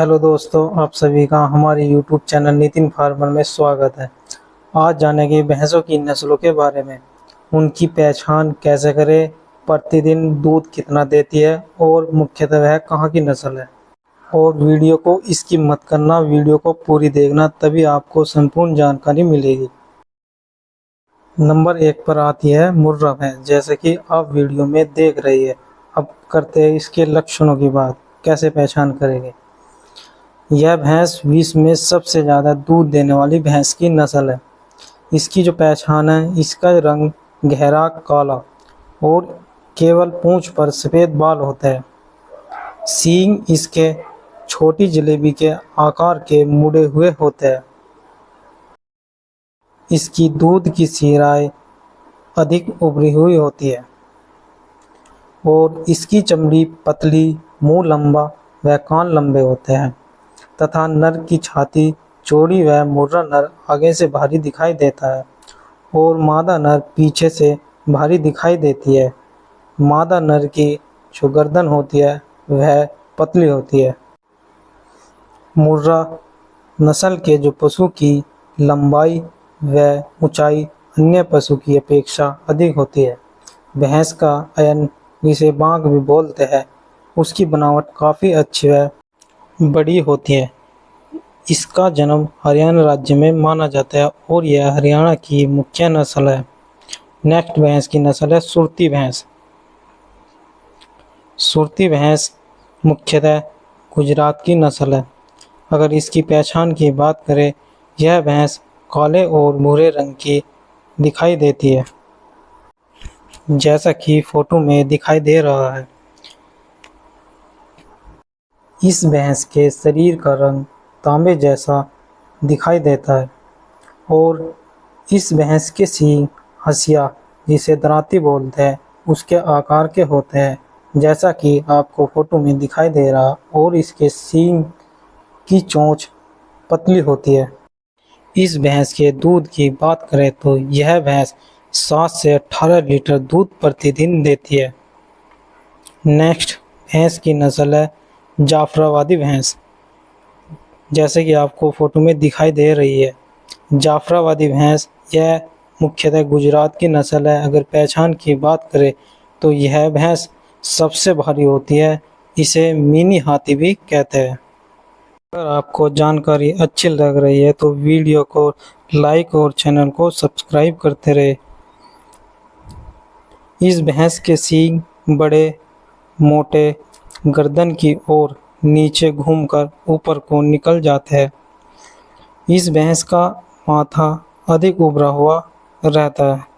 Hello दोस्तों, आप सभी का हमारे YouTube चैनल नितिन फार्मर में स्वागत है। आज जानेंगे भैंसों की नस्लों के बारे में। उनकी पहचान कैसे करें, प्रतिदिन दूध कितना देती है और मुख्यतः वह कहाँ की नस्ल है। और वीडियो को स्किप मत करना, वीडियो को पूरी देखना, तभी आपको संपूर्ण जानकारी मिलेगी। नंबर 1 पर आती है मुर्रा भैंस, जैसे कि आप वीडियो में देख रही है। अब करते हैं इसके लक्षणों की बात, कैसे पहचान करेंगे। यह भैंस विश्व में सबसे ज़्यादा दूध देने वाली भैंस की नस्ल है। इसकी जो पहचान है, इसका रंग गहरा काला और केवल पूंछ पर सफ़ेद बाल होते हैं। सींग इसके छोटी जलेबी के आकार के मुड़े हुए होते हैं। इसकी दूध की शिराएं अधिक उभरी हुई होती है और इसकी चमड़ी पतली, मुंह लंबा व कान लंबे होते हैं तथा नर की छाती चौड़ी व मुर्रा नर आगे से भारी दिखाई देता है और मादा नर पीछे से भारी दिखाई देती है। मादा नर की जो गर्दन होती है वह पतली होती है। मुर्रा नस्ल के जो पशु की लंबाई व ऊंचाई अन्य पशु की अपेक्षा अधिक होती है। भैंस का अयन, जिसे बांग भी बोलते हैं, उसकी बनावट काफ़ी अच्छी व बड़ी होती है। इसका जन्म हरियाणा राज्य में माना जाता है और यह हरियाणा की मुख्य नस्ल है। नेक्स्ट भैंस की नस्ल है सुरती भैंस। सुरती भैंस मुख्यतः गुजरात की नस्ल है। अगर इसकी पहचान की बात करें, यह भैंस काले और भूरे रंग की दिखाई देती है, जैसा कि फोटो में दिखाई दे रहा है। इस भैंस के शरीर का रंग तांबे जैसा दिखाई देता है और इस भैंस के सींग हंसिया, जिसे दरांती बोलते हैं, उसके आकार के होते हैं, जैसा कि आपको फोटो में दिखाई दे रहा। और इसके सींग की चोंच पतली होती है। इस भैंस के दूध की बात करें तो यह भैंस 7 से 18 लीटर दूध प्रतिदिन देती है। नेक्स्ट भैंस की नस्ल है जाफराबादी भैंस, जैसे कि आपको फोटो में दिखाई दे रही है। जाफराबादी भैंस यह मुख्यतः गुजरात की नस्ल है। अगर पहचान की बात करें तो यह भैंस सबसे भारी होती है, इसे मिनी हाथी भी कहते हैं। अगर आपको जानकारी अच्छी लग रही है तो वीडियो को लाइक और चैनल को सब्सक्राइब करते रहे। इस भैंस के सींग बड़े, मोटे, गर्दन की ओर नीचे घूमकर ऊपर को निकल जाते हैं। इस भैंस का माथा अधिक उभरा हुआ रहता है।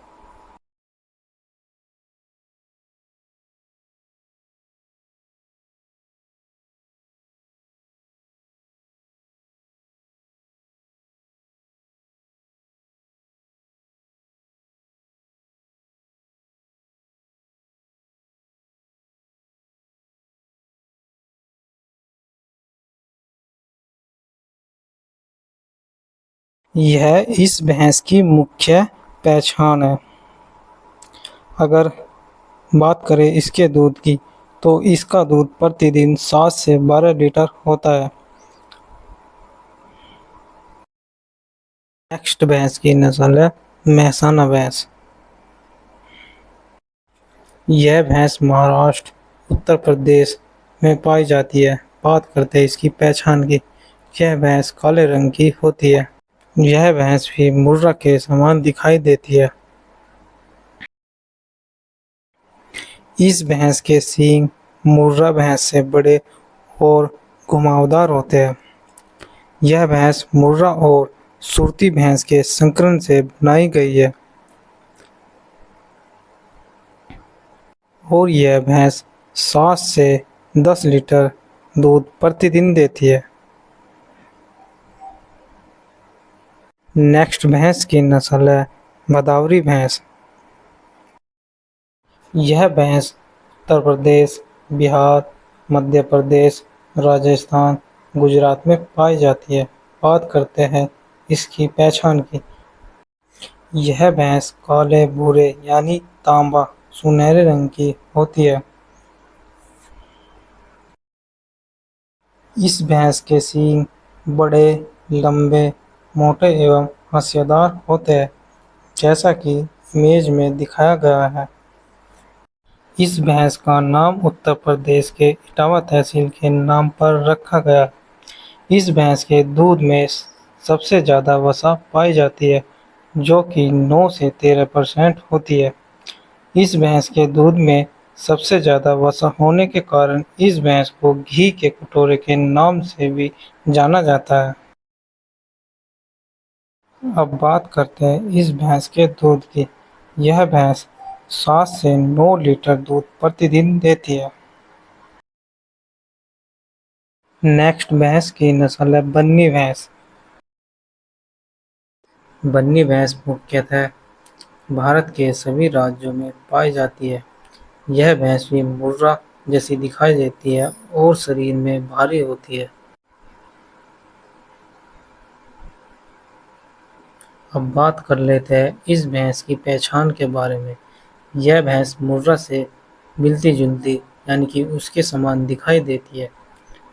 यह इस भैंस की मुख्य पहचान है। अगर बात करें इसके दूध की तो इसका दूध प्रतिदिन 7 से 12 लीटर होता है। नेक्स्ट भैंस की नस्ल है मेहसाना भैंस। यह भैंस महाराष्ट्र, उत्तर प्रदेश में पाई जाती है। बात करते हैं इसकी पहचान की। यह भैंस काले रंग की होती है। यह भैंस भी मुर्रा के समान दिखाई देती है। इस भैंस के सींग मुर्रा भैंस से बड़े और घुमावदार होते हैं। यह भैंस मुर्रा और सुरती भैंस के संकरण से बनाई गई है और यह भैंस 7 से 10 लीटर दूध प्रतिदिन देती है। नेक्स्ट भैंस की नस्ल है भदावरी भैंस। यह भैंस उत्तर प्रदेश, बिहार, मध्य प्रदेश, राजस्थान, गुजरात में पाई जाती है। बात करते हैं इसकी पहचान की। यह भैंस काले भूरे यानी तांबा सुनहरे रंग की होती है। इस भैंस के सींग बड़े, लंबे, मोटे एवं हंसियादार होते हैं, जैसा कि इमेज में दिखाया गया है। इस भैंस का नाम उत्तर प्रदेश के इटावा तहसील के नाम पर रखा गया। इस भैंस के दूध में सबसे ज़्यादा वसा पाई जाती है, जो कि 9 से 13% होती है। इस भैंस के दूध में सबसे ज़्यादा वसा होने के कारण इस भैंस को घी के कटोरे के नाम से भी जाना जाता है। अब बात करते हैं इस भैंस के दूध की। यह भैंस 7 से 9 लीटर दूध प्रतिदिन देती है। नेक्स्ट भैंस की नस्ल है बन्नी भैंस। बन्नी भैंस मुख्यतः भारत के सभी राज्यों में पाई जाती है। यह भैंस भी मुर्रा जैसी दिखाई देती है और शरीर में भारी होती है। अब बात कर लेते हैं इस भैंस की पहचान के बारे में। यह भैंस मुर्रा से मिलती-जुलती यानी कि उसके समान दिखाई देती है।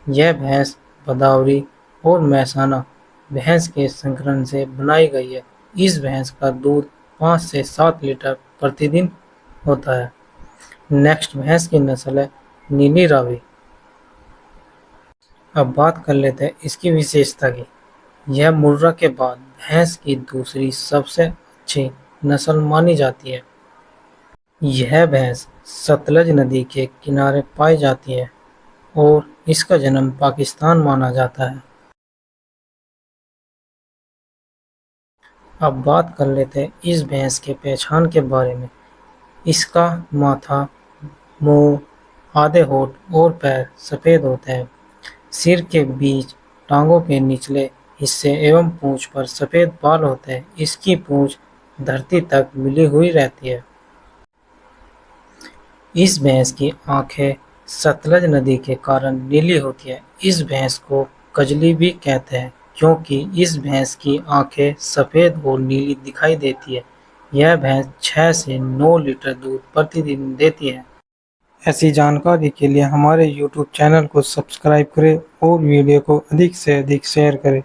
यह भैंस भदावरी और मेहसाना भैंस के संकरण से बनाई गई है। इस भैंस का दूध 5 से 7 लीटर प्रतिदिन होता है। नेक्स्ट भैंस की नस्ल है नीली रावी। अब बात कर लेते हैं इसकी विशेषता की। यह मुर्रा के बाद भैंस की दूसरी सबसे अच्छी नस्ल मानी जाती है। यह भैंस सतलज नदी के किनारे पाई जाती है और इसका जन्म पाकिस्तान माना जाता है। अब बात कर लेते हैं इस भैंस के पहचान के बारे में। इसका माथा, मुंह, आधे होंठ और पैर सफ़ेद होते हैं। सिर के बीच, टांगों के निचले हिस्से एवं पूंछ पर सफ़ेद बाल होते हैं। इसकी पूंछ धरती तक मिली हुई रहती है। इस भैंस की आंखें सतलज नदी के कारण नीली होती है। इस भैंस को कजली भी कहते हैं क्योंकि इस भैंस की आंखें सफ़ेद और नीली दिखाई देती है। यह भैंस 6 से 9 लीटर दूध प्रतिदिन देती है। ऐसी जानकारी के लिए हमारे YouTube चैनल को सब्सक्राइब करें और वीडियो को अधिक से अधिक शेयर करें।